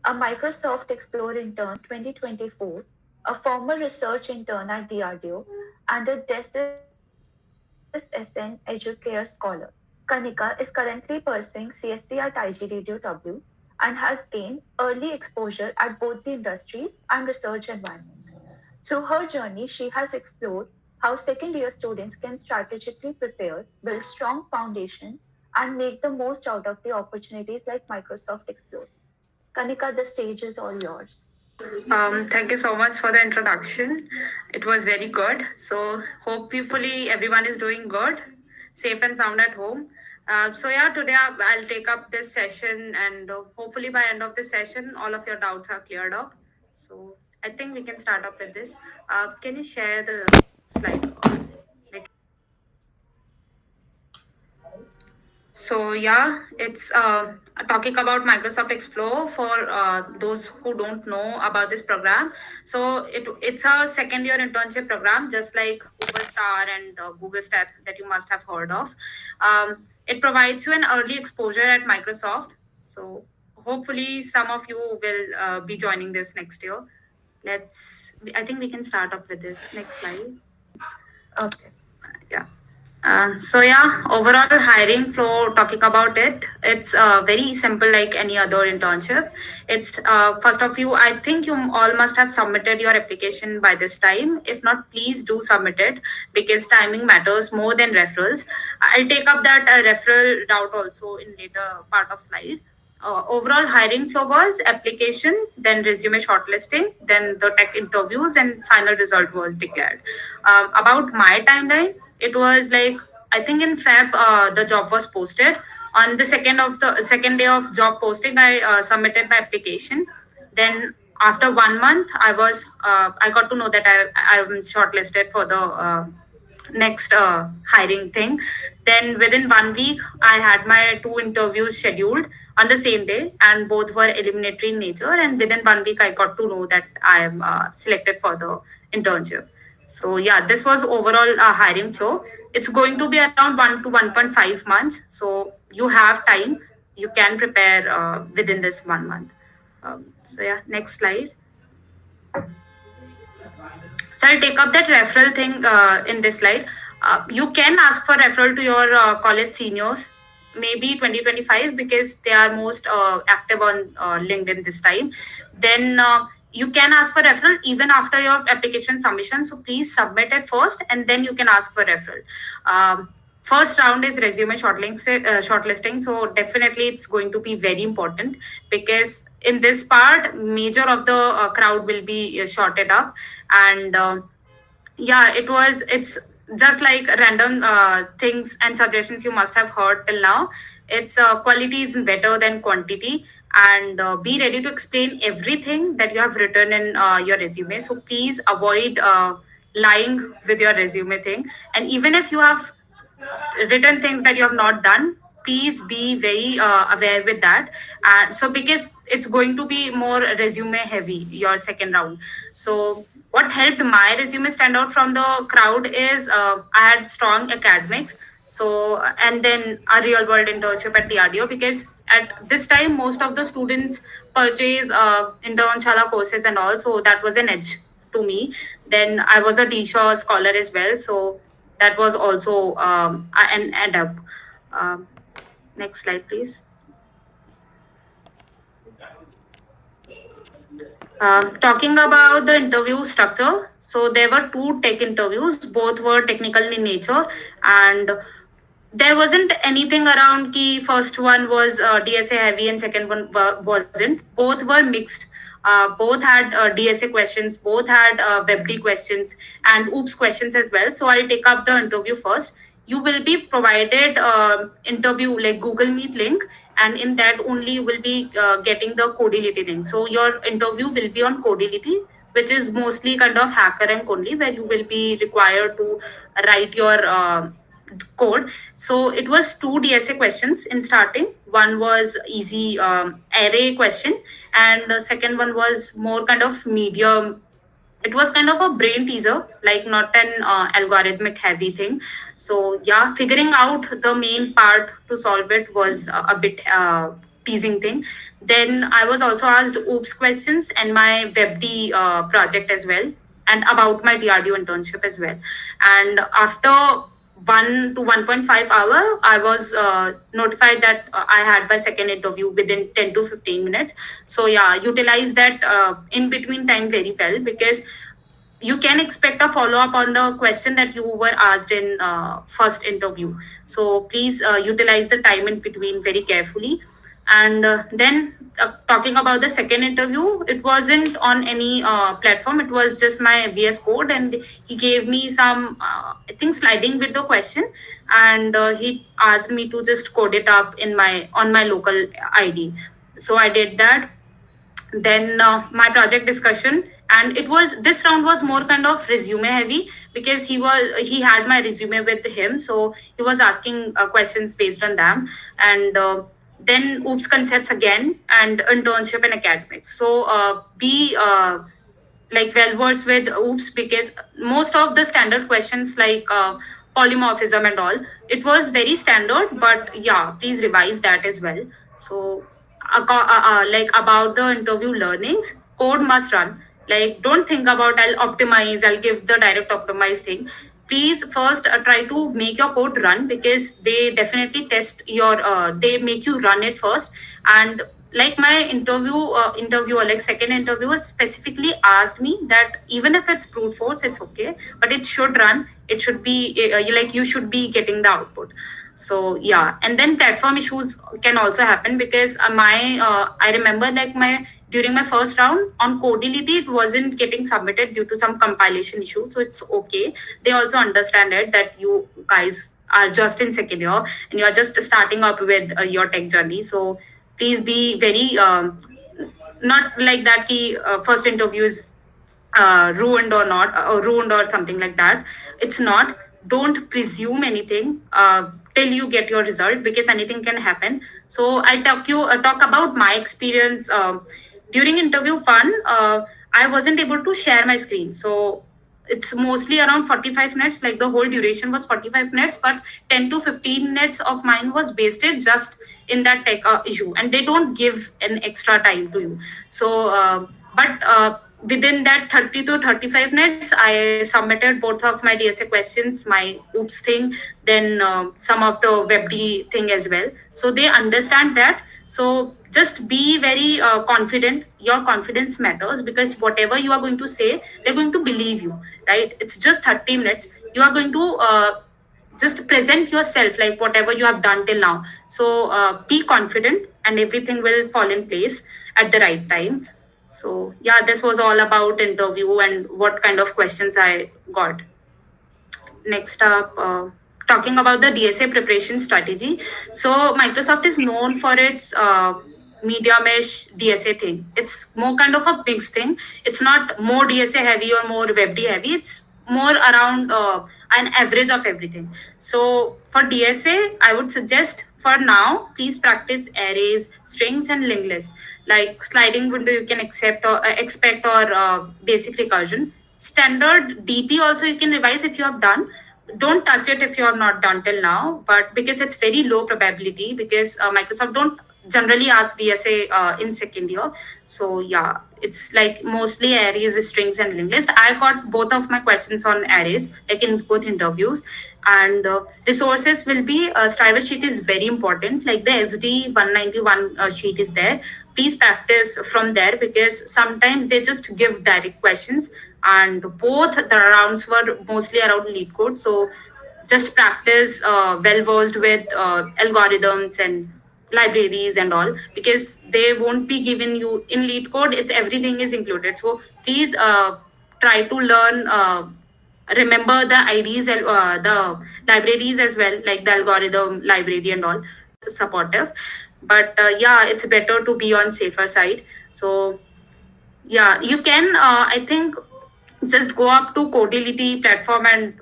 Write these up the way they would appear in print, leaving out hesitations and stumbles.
a Microsoft Explore intern 2024, a former research intern at DRDO, and a DESIS SN Educare scholar. Kanika is currently pursuing CSC at IGDDW and has gained early exposure at both the industries and research environment. Through her journey, she has explored how second year students can strategically prepare, build strong foundation, and make the most out of the opportunities like Microsoft Explore. Kanika, the stage is all yours. Thank you so much for the introduction. It was very good. So, hopefully, everyone is doing good, safe and sound at home. Today I'll take up this session, and hopefully, by end of this session, all of your doubts are cleared up. So, I think we can start up with this. Can you share the slide? It's talking about Microsoft Explore for those who don't know about this program. So it's a second year internship program, just like Uber Star and Google Stack that you must have heard of. It provides you an early exposure at Microsoft. So hopefully some of you will be joining this next year. I think we can start up with this. Next slide. Okay. Yeah. Overall hiring flow, talking about it, it's very simple like any other internship. It's first of you, I think you all must have submitted your application by this time. If not, please do submit it because timing matters more than referrals. I'll take up that referral route also in later part of slide. Overall hiring flow was application, then resume shortlisting, then the tech interviews, and final result was declared. About my timeline, it was like I think in Feb the job was posted. On the second day of job posting, I submitted my application. Then after 1 month, I got to know that I'm shortlisted for the next hiring thing. Then within 1 week, I had my two interviews scheduled on the same day, and both were eliminatory in nature. And within 1 week, I got to know that I am selected for the internship. So yeah, this was overall hiring flow. It's going to be around 1 to 1.5 months. So you have time. You can prepare within this 1 month. Next slide. So I'll take up that referral thing in this slide. You can ask for referral to your college seniors, maybe 2025 because they are most active on LinkedIn this time. Then you can ask for referral even after your application submission. So please submit it first and then you can ask for referral. First round is resume shortlisting. So definitely it's going to be very important because in this part, major of the crowd will be shorted up. And it's just like random things and suggestions you must have heard till now. It's quality is better than quantity, and be ready to explain everything that you have written in your resume. So please avoid lying with your resume thing. And even if you have written things that you have not done, please be very aware with that. And so because it's going to be more resume heavy your second round. So what helped my resume stand out from the crowd is I had strong academics. So and then a real world internship at DRDO, because at this time most of the students purchase internshala courses and all, so that was an edge to me. Then I was a DShaw scholar as well, so that was also an end up. Um, Next slide, please. Talking about the interview structure, so there were two tech interviews, both were technical in nature, and there wasn't anything around key. First one was DSA heavy and second one wasn't. Both were mixed. Both had DSA questions, both had WebD questions and OOPS questions as well. So I'll take up the interview first. You will be provided interview like Google Meet link, and in that only you will be getting the Codility link. So your interview will be on Codility, which is mostly kind of hacker rank only, where you will be required to write your code. So it was two DSA questions in starting. One was easy array question, and the second one was more kind of medium. It was kind of a brain teaser, like not an algorithmic heavy thing. So yeah, figuring out the main part to solve it was a bit teasing thing. Then I was also asked OOPS questions and my WebD project as well, and about my DRDO internship as well. And after 1 to 1.5 hour, I was notified that I had my second interview within 10 to 15 minutes. So yeah, utilize that in between time very well, because you can expect a follow up on the question that you were asked in first interview. So please utilize the time in between very carefully. And then talking about the second interview, it wasn't on any platform. It was just my VS Code, and he gave me some I think sliding window question, and he asked me to just code it up in my on my local ID. So I did that. Then my project discussion, and it was this round was more kind of resume heavy, because he had my resume with him, so he was asking questions based on them. And then OOPS concepts again, and internship and academics. So be like well versed with OOPS, because most of the standard questions like polymorphism and all, it was very standard, but yeah, please revise that as well. So like about the interview learnings, code must run. Like, don't think about I'll optimize, I'll give the direct optimize thing. Please first try to make your code run, because they definitely test your they make you run it first. And like my interviewer, like second interviewer, specifically asked me that even if it's brute force, it's okay, but it should run. It should be like you should be getting the output. So yeah, and then platform issues can also happen, because I remember like my during my first round on Codility, it wasn't getting submitted due to some compilation issue. So it's okay. They also understand it that you guys are just in second year and you're just starting up with your tech journey. So please be very not like that ki first interview is ruined or not, or ruined or something like that. It's not. Don't presume anything till you get your result, because anything can happen. So I'll talk about my experience during interview fun. I wasn't able to share my screen, so it's mostly around 45 minutes. Like the whole duration was 45 minutes, but 10 to 15 minutes of mine was wasted just in that tech issue, and they don't give an extra time to you. So but within that 30 to 35 minutes, I submitted both of my DSA questions, my OOPS thing, then some of the WebD thing as well. So they understand that. So just be very confident. Your confidence matters, because whatever you are going to say, they're going to believe you, right? It's just 30 minutes. You are going to just present yourself like whatever you have done till now. So be confident, and everything will fall in place at the right time. So yeah, this was all about interview and what kind of questions I got. Next up, talking about the DSA preparation strategy. So Microsoft is known for its media mesh DSA thing. It's more kind of a mixed thing. It's not more DSA heavy or more WebD heavy. It's more around an average of everything. So for DSA, I would suggest for now, please practice arrays, strings, and linked list. Like sliding window, you can expect or basic recursion. Standard DP also you can revise if you have done. Don't touch it if you have not done till now, but because it's very low probability, because Microsoft don't generally ask DSA in second year. So yeah, it's like mostly arrays, strings, and linked list. I got both of my questions on arrays, like in both interviews. And resources will be Striver sheet is very important. Like the SD 191 sheet is there. Please practice from there, because sometimes they just give direct questions, and both the rounds were mostly around lead code. So just practice well versed with algorithms and libraries and all, because they won't be given you in lead code. It's everything is included. So please try to learn remember the IDs, the libraries as well, like the algorithm library and all, supportive. But yeah, it's better to be on safer side. So yeah, you can I think just go up to Codility platform and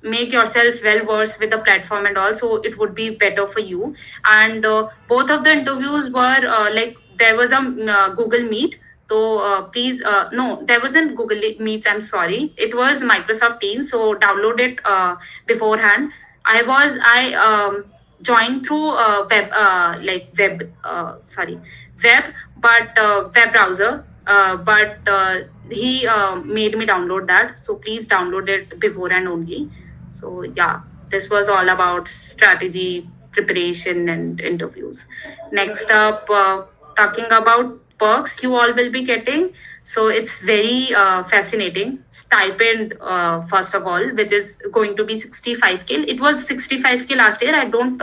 make yourself well versed with the platform and also it would be better for you. And both of the interviews were like there was a Google Meet. So please no, there wasn't Google Meets, I'm sorry, it was Microsoft Teams. So download it beforehand. I joined through web, but web browser. But he made me download that. So please download it before and only. So yeah, this was all about strategy, preparation, and interviews. Next up, talking about perks you all will be getting. So it's very fascinating. Stipend, first of all, which is going to be 65K. It was 65K last year. I don't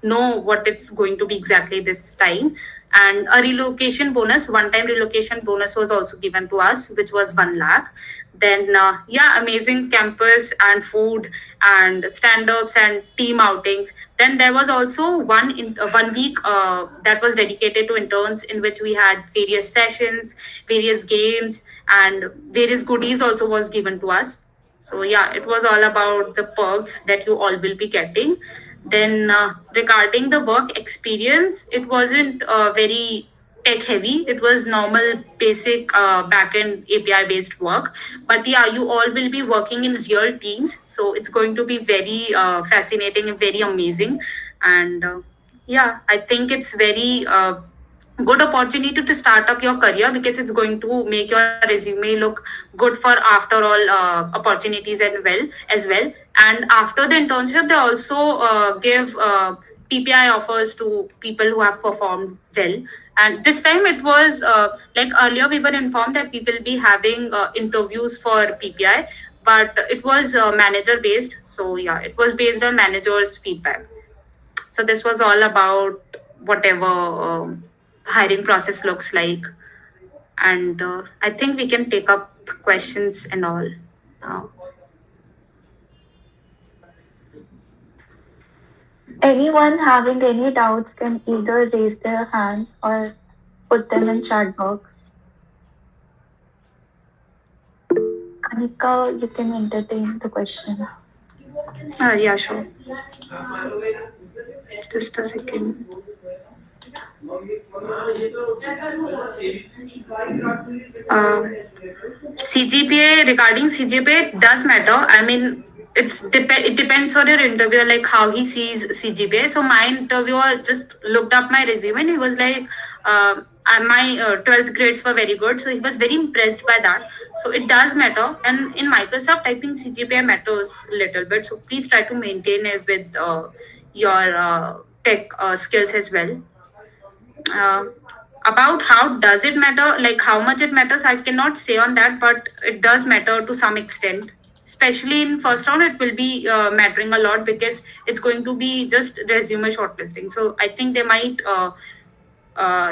know what it's going to be exactly this time. And a relocation bonus, one-time relocation bonus was also given to us, which was 1 lakh. Then yeah, amazing campus and food and stand-ups and team outings. Then there was also 1 week that was dedicated to interns, in which we had various sessions, various games, and various goodies also was given to us. So yeah, it was all about the perks that you all will be getting. Then regarding the work experience, it wasn't very tech heavy. It was normal, basic backend API based work. But yeah, you all will be working in real teams, so it's going to be very fascinating and very amazing. And yeah, I think it's very good opportunity to start up your career, because it's going to make your resume look good for after all opportunities as well. And after the internship, they also give PPI offers to people who have performed well. And this time it was like earlier we were informed that we will be having interviews for PPI, but it was manager based. So yeah, it was based on managers' feedback. So this was all about whatever hiring process looks like. And I think we can take up questions and all now. Anyone having any doubts can either raise their hands or put them in chat box. Anika, you can entertain the questions. Yeah, sure. Just a second. CGPA, regarding CGPA, does matter. I mean, it depends on your interviewer, like how he sees CGPA. So my interviewer just looked up my resume and he was like, my 12th grades were very good, so he was very impressed by that. So it does matter. And in Microsoft, I think CGPA matters a little bit. So please try to maintain it with your tech skills as well. uh, about how does it matter, like how much it matters, I cannot say on that, but it does matter to some extent. Especially in first round, it will be mattering a lot, because it's going to be just resume shortlisting. So I think they might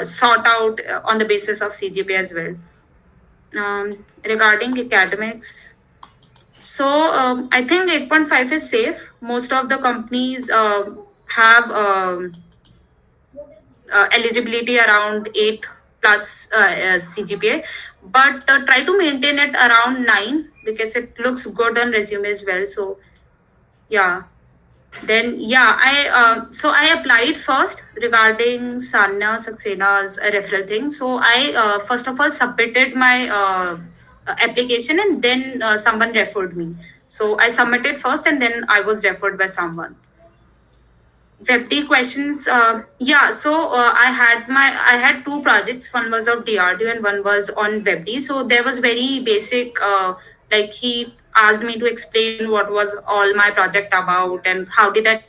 sort out on the basis of CGPA as well. Regarding academics, so I think 8.5 is safe. Most of the companies have eligibility around 8 plus CGPA, but try to maintain it around 9, because it looks good on resume as well. So yeah, then yeah, I applied first regarding Sanya Saksena's referral thing. So I first of all submitted my application, and then someone referred me. So I submitted first, and then I was referred by someone. WebD questions. Yeah, so I had two projects. One was of DRDO and one was on WebD. So there was very basic. Like he asked me to explain what was all my project about and how did I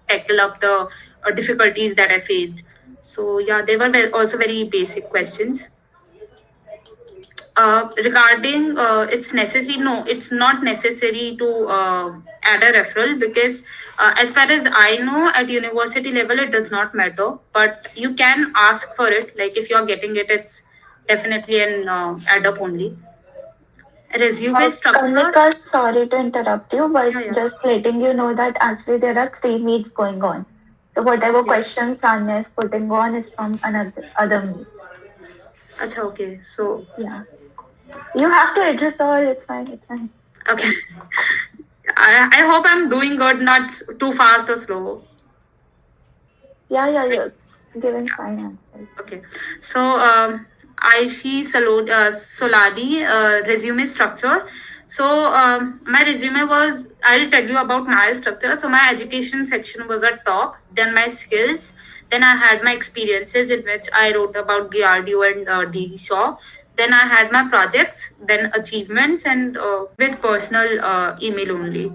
tackle up the difficulties that I faced. So yeah, they were also very basic questions. Regarding it's necessary, no, it's not necessary to add a referral, because as far as I know, at university level it does not matter, but you can ask for it. Like if you're getting it, it's definitely an add up only. Resume structure. Kanika, sorry to interrupt you, but Yeah. just letting you know that actually there are 3 meets going on. So whatever questions Sanya is putting on is from another other meets. Acha, okay, so Yeah. You have to address all, it's fine, it's fine. okay. I hope I'm doing good, not too fast or slow. Yeah, you're giving fine answers. Okay, so I see Soladi resume structure. So my resume was, I'll tell you about my structure. So my education section was at top, then my skills, then I had my experiences in which I wrote about DRDO and D Shaw. Then I had my projects, then achievements, and with personal email only.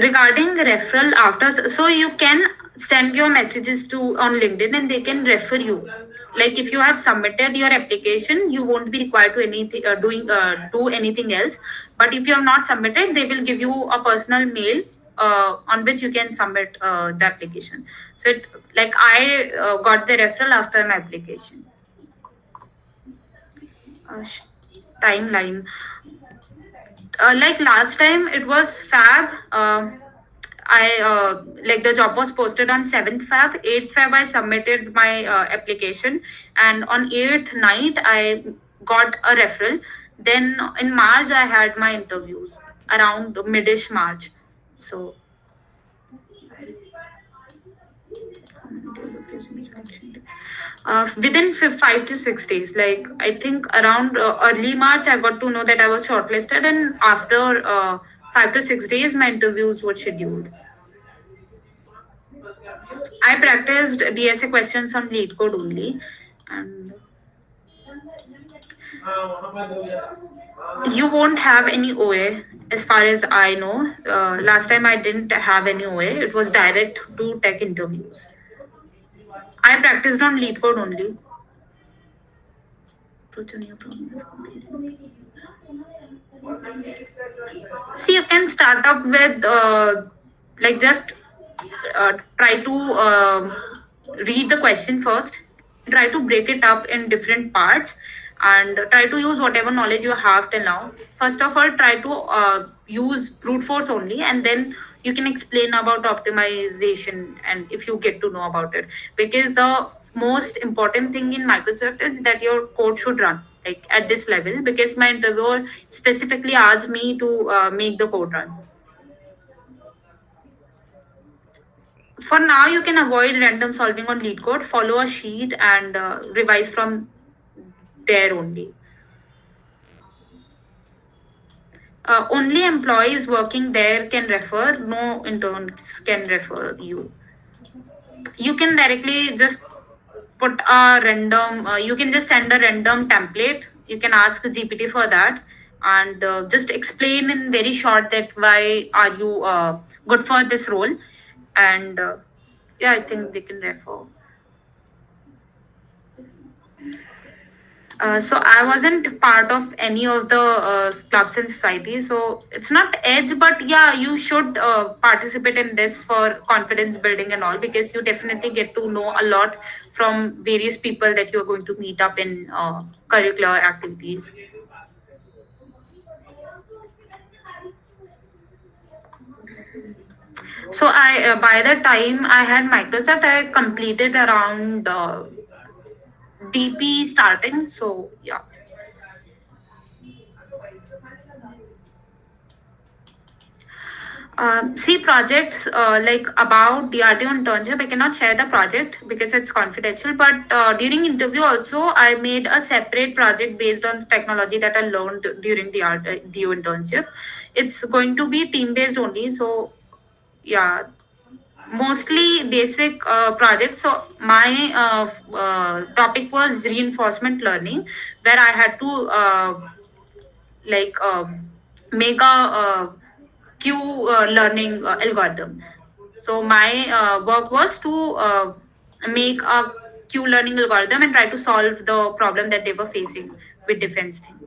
Regarding referral after, so you can send your messages to on LinkedIn and they can refer you. Like if you have submitted your application, you won't be required to anything do anything else. But if you have not submitted, they will give you a personal mail on which you can submit the application. So it, like I got the referral after my application. uh, sh- Timeline, like last time it was Fab. I like the job was posted on 7th Feb. 8th Feb I submitted my application, and on 8th night I got a referral. Then in March I had my interviews around midish March. So within 5 to 6 days, like I think around early March I got to know that I was shortlisted, and after 5 to 6 days my interviews were scheduled. I practiced DSA questions on lead code only, and you won't have any OA as far as I know. Last time I didn't have any OA, it was direct to tech interviews. I practiced on lead code only. See, you can start up with like just try to read the question first, try to break it up in different parts, and try to use whatever knowledge you have till now. First of all, try to use brute force only, and then you can explain about optimization and if you get to know about it, because the most important thing in Microsoft is that your code should run like at this level, because my interviewer specifically asked me to make the code run. For now, you can avoid random solving on lead code, follow a sheet, and revise from there only. Only employees working there can refer, no interns can refer you. You can directly just put a random, you can just send a random template. You can ask GPT for that, and just explain in very short that why are you good for this role. And yeah, I think they can refer. So I wasn't part of any of the clubs and societies. So it's not edge, but yeah, you should participate in this for confidence building and all, because you definitely get to know a lot from various people that you're going to meet up in curricular activities. So I by the time I had Microsoft, I completed around DP starting. So yeah. See projects like about DRDO internship. I cannot share the project because it's confidential. But during interview also, I made a separate project based on technology that I learned during DRDO internship. It's going to be team based only. So yeah, mostly basic projects. So my topic was reinforcement learning, where I had to like make a Q learning algorithm. So my work was to make a Q learning algorithm and try to solve the problem that they were facing with defense thing.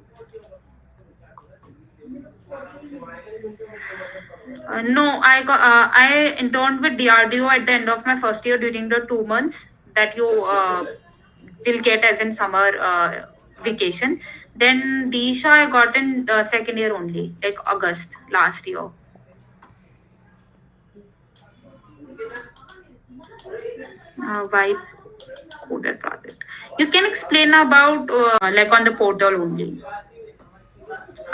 No, I interned with DRDO at the end of my first year during the 2 months that you will get as in summer vacation. Then Disha I got in second year only, like August last year. Vibe coded project. You can explain about like on the portal only.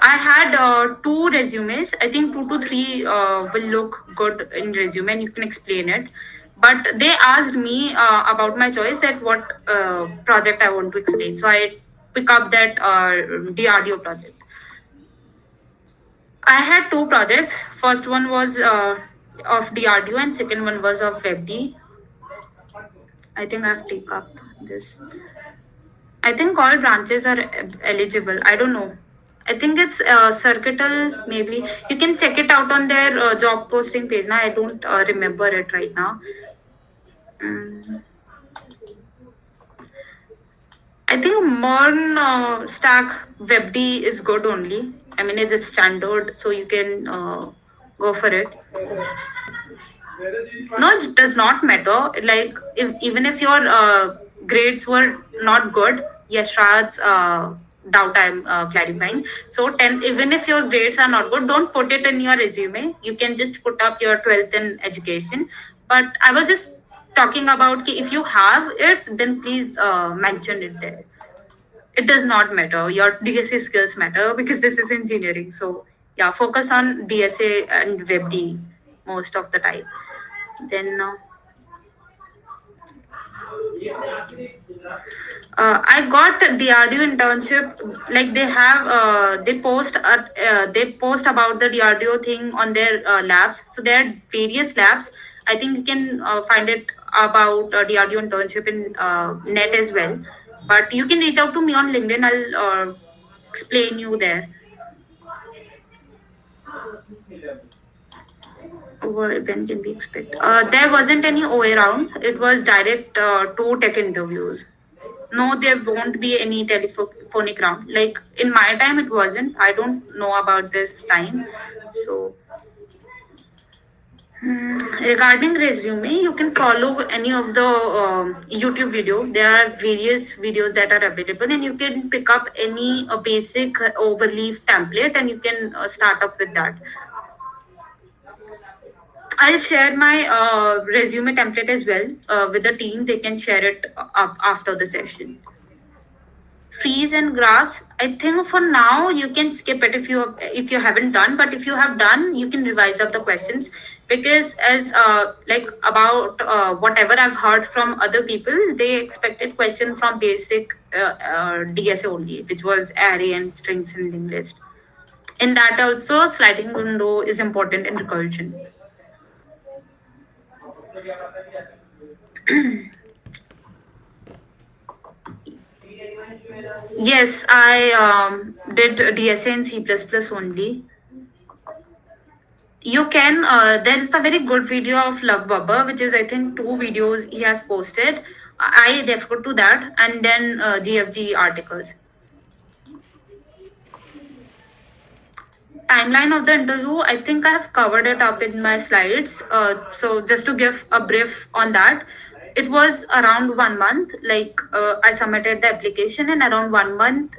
I had two resumes. I think 2 to 3 will look good in resume, and you can explain it. but they asked me about my choice, that what project I want to explain. So I pick up that DRDO project. I had two projects. First one was of DRDO and second one was of WebD. I think I have take up this. I think all branches are eligible. I don't know. I think it's Circuital, maybe. You can check it out on their job posting page. Now I don't remember it right now. Mm. I think Modern Stack WebD is good only. I mean, it's a standard, so you can go for it. No, it does not matter. Like, even if your grades were not good, Yashraj's doubt I'm clarifying. So, 10, even if your grades are not good, don't put it in your resume. You can just put up your 12th in education. But I was just talking about if you have it, then please mention it there. It does not matter. Your DSA skills matter because this is engineering. So, yeah, focus on DSA and WebD most of the time. Then I got DRDO internship. Like they post about the DRDO thing on their labs. So there are various labs. I think you can find it about DRDO internship in net as well. But you can reach out to me on LinkedIn. I'll explain you there. When can we expect? There wasn't any OA round. It was direct two tech interviews. No, there won't be any telephonic round. Like in my time, it wasn't. I don't know about this time. So, regarding resume, you can follow any of the YouTube video. There are various videos that are available, and you can pick up any basic overleaf template, and you can start up with that. I'll share my resume template as well with the team. They can share it up after the session. Trees and grass. I think for now you can skip it if you haven't done. But if you have done, you can revise up the questions because as like about whatever I've heard from other people, they expected question from basic DSA only, which was array and strings and linked list. In that also, sliding window is important in recursion. Yes, I did DSA in C++ only. You can, there is a very good video of Love Baba, which is, I think, 2 videos he has posted. I refer to that and then GFG articles. Timeline of the interview, I think I have covered it up in my slides. So just to give a brief on that, it was around 1 month. Like I submitted the application, and around 1 month,